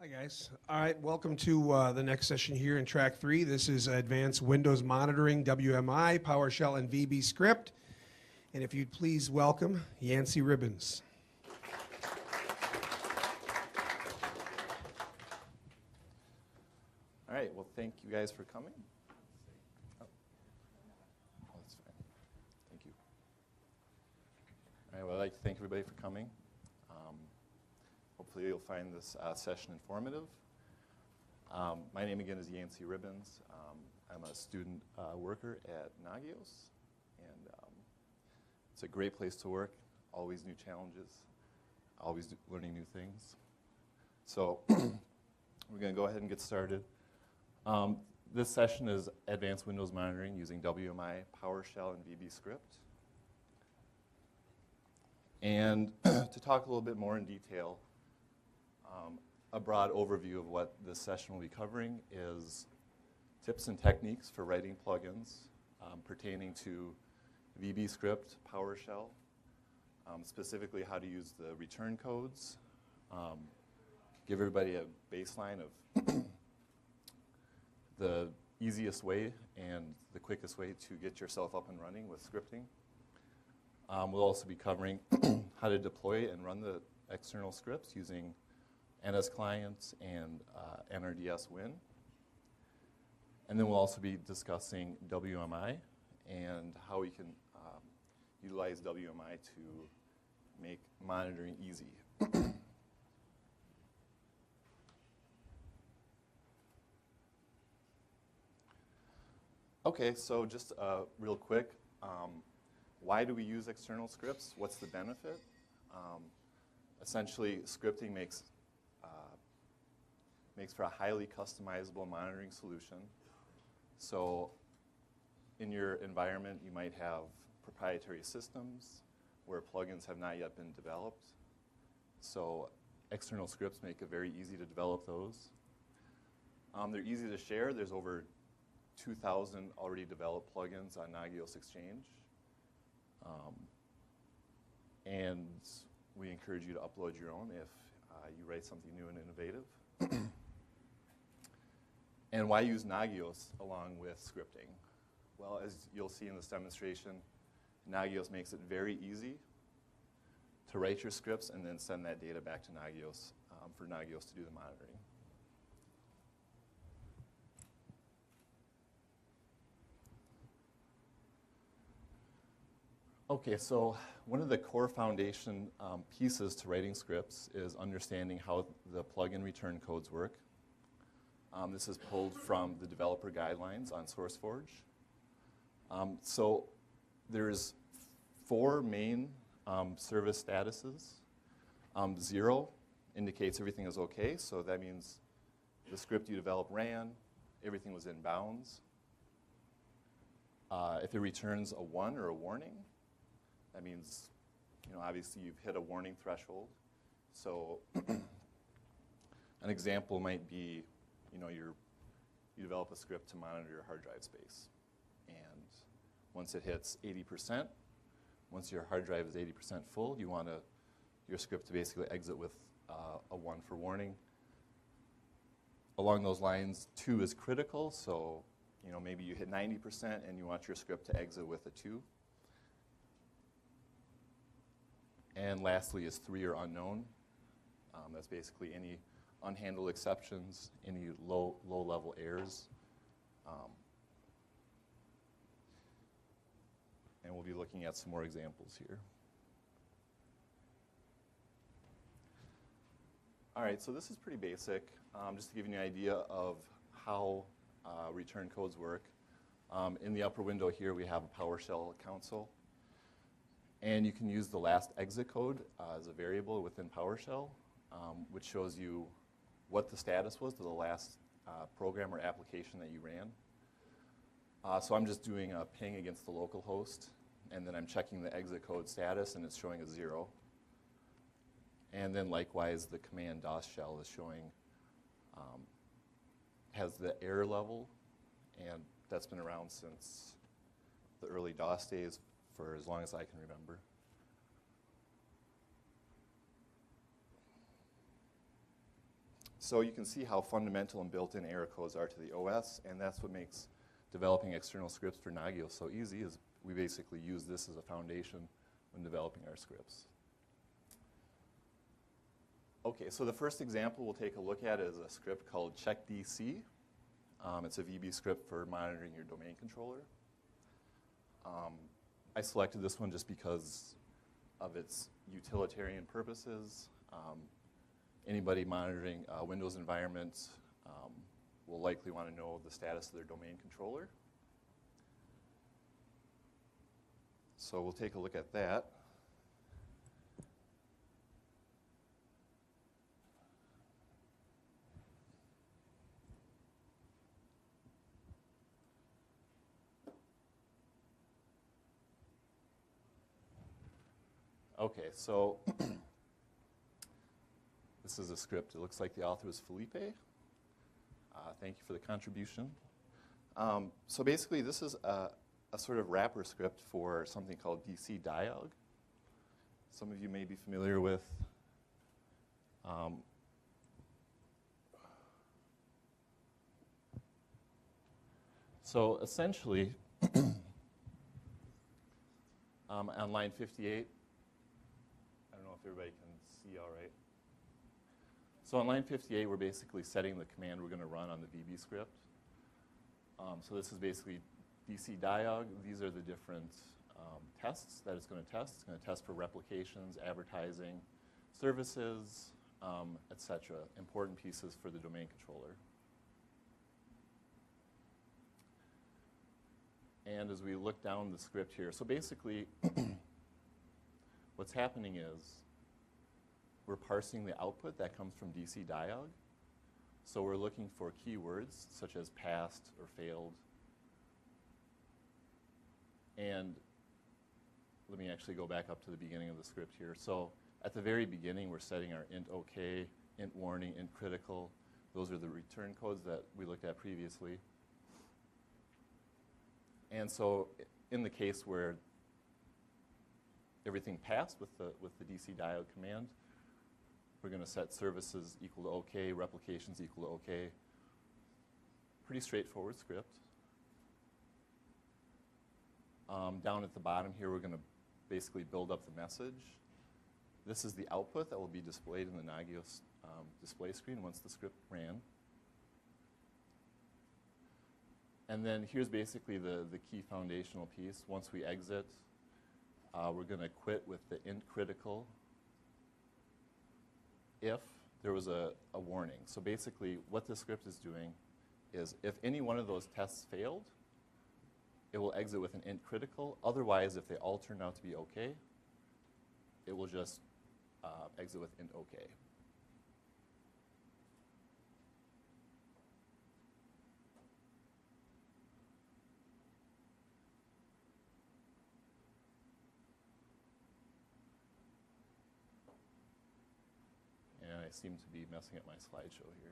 Hi guys. All right, welcome to the next session here in track 3. This is Advanced Windows Monitoring, WMI, PowerShell and VBscript. And if you'd please welcome Yancy Ribbens. All right, well, thank you guys for coming. Oh, that's fine. Thank you. All right, well, I'd like to thank everybody for coming. Hopefully you'll find this session informative. My name again is Yancy Ribbens. I'm a student worker at Nagios, and it's a great place to work, always new challenges, always learning new things. So we're going to go ahead and get started. This session is Advanced Windows Monitoring using WMI, PowerShell, and VBscript. And to talk a little bit more in detail, a broad overview of what this session will be covering is tips and techniques for writing plugins pertaining to VBscript, PowerShell, specifically how to use the return codes, give everybody a baseline of the easiest way and the quickest way to get yourself up and running with scripting. We'll also be covering how to deploy and run the external scripts using NS clients and NRDS Win. And then we'll also be discussing WMI and how we can utilize WMI to make monitoring easy. Okay, so just real quick, why do we use external scripts? What's the benefit? Essentially, scripting makes for a highly customizable monitoring solution. So in your environment, you might have proprietary systems where plugins have not yet been developed. So external scripts make it very easy to develop those. They're easy to share. There's over 2,000 already developed plugins on Nagios Exchange. And we encourage you to upload your own if you write something new and innovative. And why use Nagios along with scripting? Well, as you'll see in this demonstration, Nagios makes it very easy to write your scripts and then send that data back to Nagios for Nagios to do the monitoring. Okay, so one of the core foundation pieces to writing scripts is understanding how the plugin return codes work. This is pulled from the developer guidelines on SourceForge. So there's 4 main service statuses. 0 indicates everything is okay, so that means the script you developed ran, everything was in bounds. If it returns a 1 or a warning, that means, obviously you've hit a warning threshold. So an example might be, you develop a script to monitor your hard drive space. And once it hits 80%, once your hard drive is 80% full, you want your script to basically exit with a 1 for warning. Along those lines, 2 is critical. So, maybe you hit 90% and you want your script to exit with a 2. And lastly is 3 are unknown. That's basically any unhandled exceptions, any low-level errors. And we'll be looking at some more examples here. All right, so this is pretty basic, just to give you an idea of how return codes work. In the upper window here, we have a PowerShell console. And you can use the last exit code as a variable within PowerShell, which shows you what the status was to the last program or application that you ran. So I'm just doing a ping against the local host, and then I'm checking the exit code status, and it's showing a 0. And then likewise, the command DOS shell is showing, has the error level, and that's been around since the early DOS days for as long as I can remember. So you can see how fundamental and built-in error codes are to the OS, and that's what makes developing external scripts for Nagios so easy, is we basically use this as a foundation when developing our scripts. Okay, so the first example we'll take a look at is a script called checkDC. It's a VB script for monitoring your domain controller. I selected this one just because of its utilitarian purposes. Anybody monitoring a Windows environment will likely want to know the status of their domain controller. So we'll take a look at that. Okay, so this is a script. It looks like the author was Felipe. Thank you for the contribution. So basically, this is a sort of wrapper script for something called DC Dialog. Some of you may be familiar with. So essentially, on line 58, I don't know if everybody can see all right. So on line 58, we're basically setting the command we're going to run on the VB script. So this is basically DC Dialog. These are the different tests that it's going to test. It's going to test for replications, advertising, services, etc. Important pieces for the domain controller. And as we look down the script here, so basically what's happening is we're parsing the output that comes from DC Dialog. So we're looking for keywords such as passed or failed. And let me actually go back up to the beginning of the script here. So at the very beginning, we're setting our int OK, int warning, int critical. Those are the return codes that we looked at previously. And so in the case where everything passed with the DC Dialog command, we're going to set services equal to OK, replications equal to OK. Pretty straightforward script. Down at the bottom here, we're going to basically build up the message. This is the output that will be displayed in the Nagios display screen once the script ran. And then here's basically the key foundational piece. Once we exit, we're going to quit with the int critical if there was a warning. So basically what this script is doing is if any one of those tests failed, it will exit with an int critical. Otherwise, if they all turn out to be OK, it will just exit with int OK. And I seem to be messing up my slideshow here.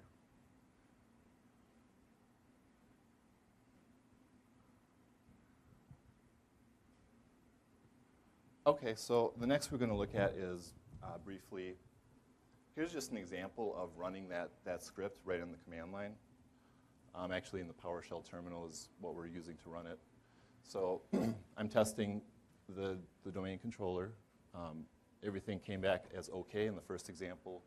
Okay, so the next we're going to look at is briefly, here's just an example of running that script right on the command line. Actually in the PowerShell terminal is what we're using to run it. So I'm testing the domain controller. Everything came back as OK in the first example.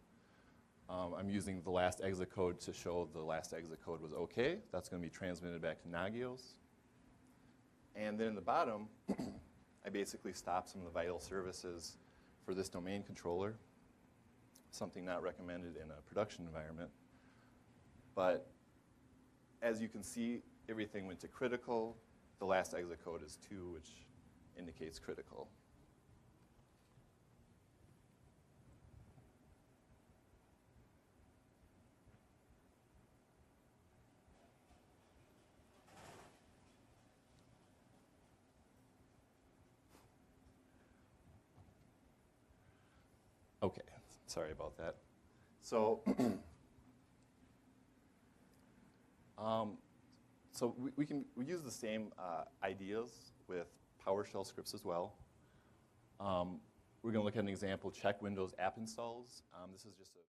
I'm using the last exit code to show the last exit code was OK. That's going to be transmitted back to Nagios. And then in the bottom, I basically stop some of the vital services for this domain controller, something not recommended in a production environment. But as you can see, everything went to critical. The last exit code is 2, which indicates critical. Okay, sorry about that. So, we use the same ideas with PowerShell scripts as well. We're going to look at an example, check Windows app installs. This is just a